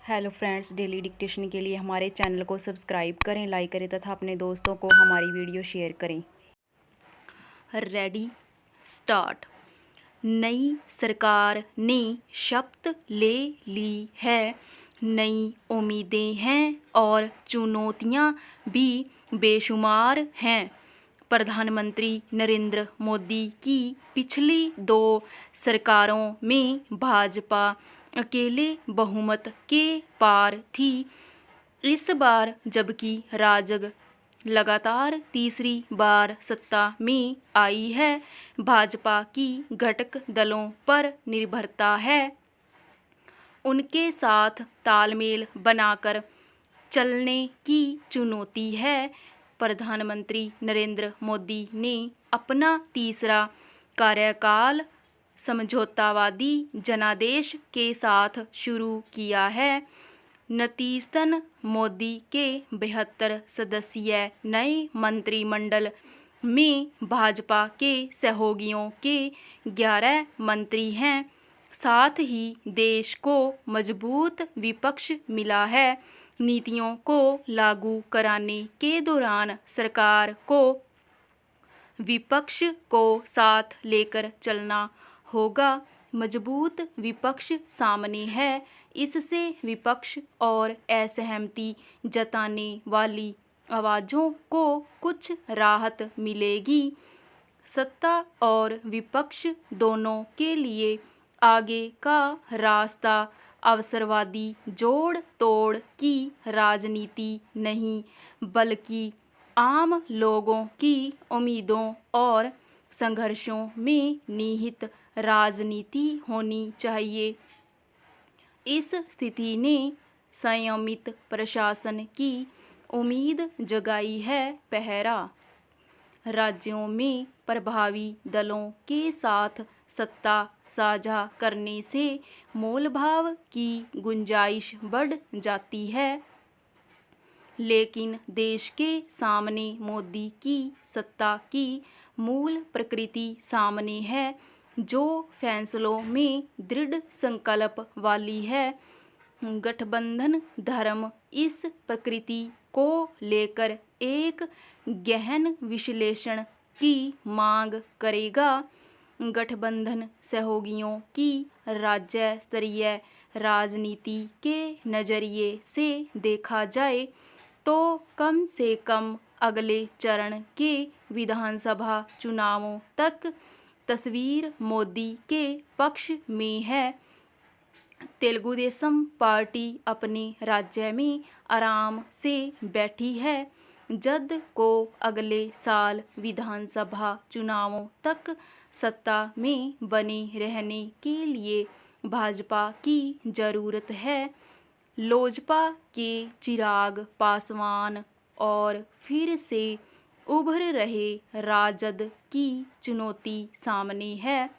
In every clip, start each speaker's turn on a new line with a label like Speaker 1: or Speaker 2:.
Speaker 1: Hello friends, daily dictation के लिए हमारे चैनल को सब्सक्राइब करें, लाइक करें तथा अपने दोस्तों को हमारी वीडियो शेयर करें। Ready start. नई सरकार ने शपथ ले ली है। नई उम्मीदें हैं और चुनौतियां भी बेशुमार हैं। प्रधानमंत्री नरेंद्र मोदी की पिछली 2 सरकारों में भाजपा अकेले बहुमत के पार थी। इस बार जबकि राजग लगातार तीसरी बार सत्ता में आई है, भाजपा की घटक दलों पर निर्भरता है। उनके साथ तालमेल बनाकर चलने की चुनौती है। प्रधानमंत्री नरेंद्र मोदी ने अपना तीसरा कार्यकाल समझौतावादी जनादेश के साथ शुरू किया है। नतीजतन मोदी के 72 सदस्यीय नए मंत्रिमंडल में भाजपा के सहयोगियों के 11 मंत्री हैं। साथ ही देश को मजबूत विपक्ष मिला है। नीतियों को लागू कराने के दौरान सरकार को विपक्ष को साथ लेकर चलना होगा। मजबूत विपक्ष सामने है, इससे विपक्ष और असहमति जताने वाली आवाज़ों को कुछ राहत मिलेगी। सत्ता और विपक्ष दोनों के लिए आगे का रास्ता अवसरवादी जोड़ तोड़ की राजनीति नहीं, बल्कि आम लोगों की उम्मीदों और संघर्षों में निहित राजनीति होनी चाहिए। इस स्थिति ने संयमित प्रशासन की उम्मीद जगाई है। पहरा राज्यों में प्रभावी दलों के साथ सत्ता साझा करने से मोलभाव की गुंजाइश बढ़ जाती है, लेकिन देश के सामने मोदी की सत्ता की मूल प्रकृति सामने है, जो फैसलों में दृढ़ संकल्प वाली है। गठबंधन धर्म इस प्रकृति को लेकर एक गहन विश्लेषण की मांग करेगा। गठबंधन सहयोगियों की राज्य स्तरीय राजनीति के नज़रिए से देखा जाए तो कम से कम अगले चरण के विधानसभा चुनावों तक तस्वीर मोदी के पक्ष में है। तेलुगुदेशम पार्टी अपने राज्य में आराम से बैठी है। जद को अगले साल विधानसभा चुनावों तक सत्ता में बने रहने के लिए भाजपा की ज़रूरत है। लोजपा के चिराग पासवान और फिर से उभर रहे राजद की चुनौती सामने है।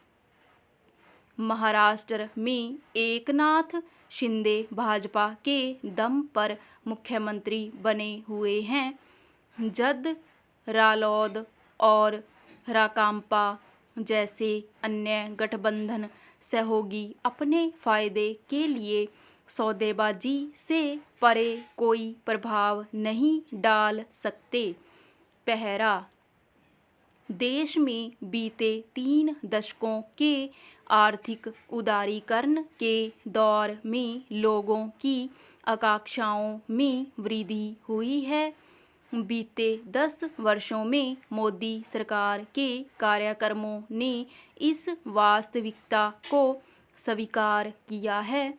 Speaker 1: महाराष्ट्र में एकनाथ शिंदे भाजपा के दम पर मुख्यमंत्री बने हुए हैं। जद रालोद और राकांपा जैसे अन्य गठबंधन सहयोगी अपने फायदे के लिए सौदेबाजी से परे कोई प्रभाव नहीं डाल सकते। पहरा देश में बीते 3 दशकों के आर्थिक उदारीकरण के दौर में लोगों की आकांक्षाओं में वृद्धि हुई है। बीते 10 वर्षों में मोदी सरकार के कार्यक्रमों ने इस वास्तविकता को स्वीकार किया है।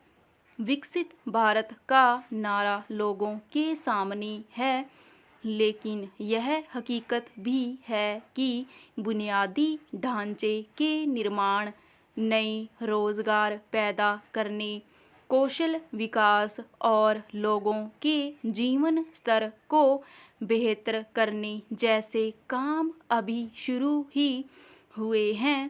Speaker 1: विकसित भारत का नारा लोगों के सामने है, लेकिन यह हकीकत भी है कि बुनियादी ढांचे के निर्माण, नए रोजगार पैदा करने, कौशल विकास और लोगों के जीवन स्तर को बेहतर करने जैसे काम अभी शुरू ही हुए हैं।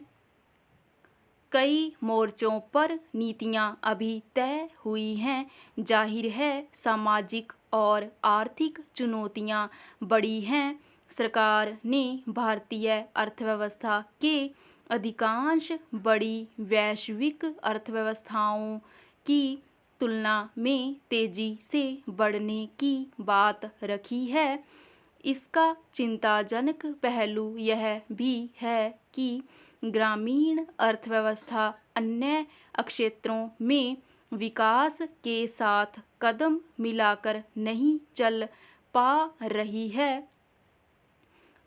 Speaker 1: कई मोर्चों पर नीतियां अभी तय हुई हैं। जाहिर है सामाजिक और आर्थिक चुनौतियां बड़ी हैं। सरकार ने भारतीय अर्थव्यवस्था के अधिकांश बड़ी वैश्विक अर्थव्यवस्थाओं की तुलना में तेजी से बढ़ने की बात रखी है। इसका चिंताजनक पहलू यह भी है कि ग्रामीण अर्थव्यवस्था अन्य क्षेत्रों में विकास के साथ कदम मिलाकर नहीं चल पा रही है।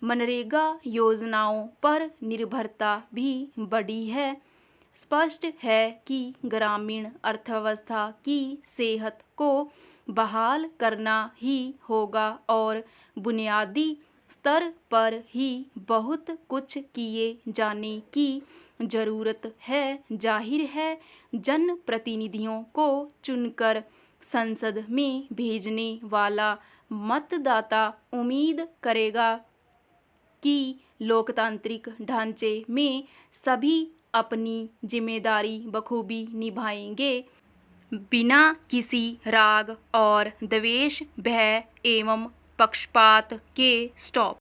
Speaker 1: मनरेगा योजनाओं पर निर्भरता भी बढ़ी है। स्पष्ट है कि ग्रामीण अर्थव्यवस्था की सेहत को बहाल करना ही होगा और बुनियादी स्तर पर ही बहुत कुछ किए जाने की ज़रूरत है। जाहिर है जनप्रतिनिधियों को चुनकर संसद में भेजने वाला मतदाता उम्मीद करेगा कि लोकतांत्रिक ढांचे में सभी अपनी जिम्मेदारी बखूबी निभाएंगे, बिना किसी राग और द्वेष, भय एवं पक्षपात के। स्टॉप।